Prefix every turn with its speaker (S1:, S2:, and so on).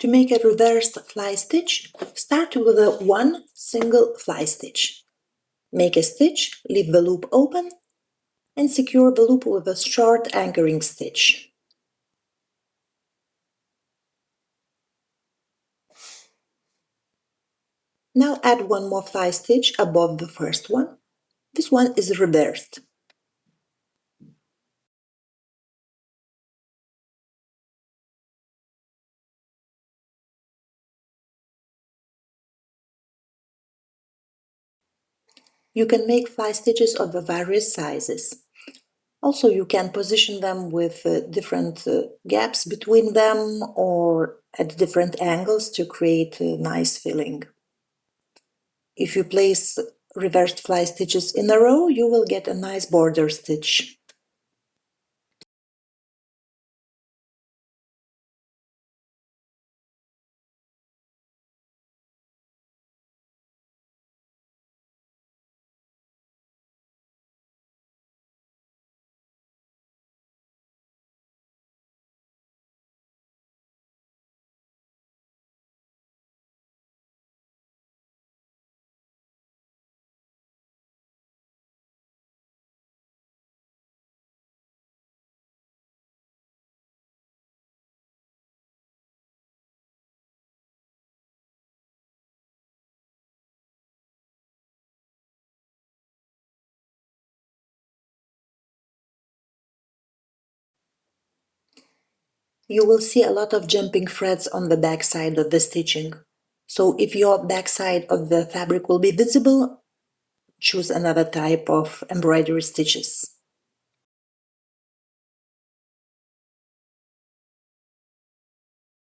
S1: To make a reversed fly stitch, start with one single fly stitch. Make a stitch, leave the loop open, and secure the loop with a short anchoring stitch. Now add one more fly stitch above the first one. This one is reversed. You can make fly stitches of various sizes. Also, you can position them with different gaps between them or at different angles to create a nice filling. If you place reversed fly stitches in a row, you will get a nice border stitch. You will see a lot of jumping threads on the back side of the stitching. So if your back side of the fabric will be visible, choose another type of embroidery stitches.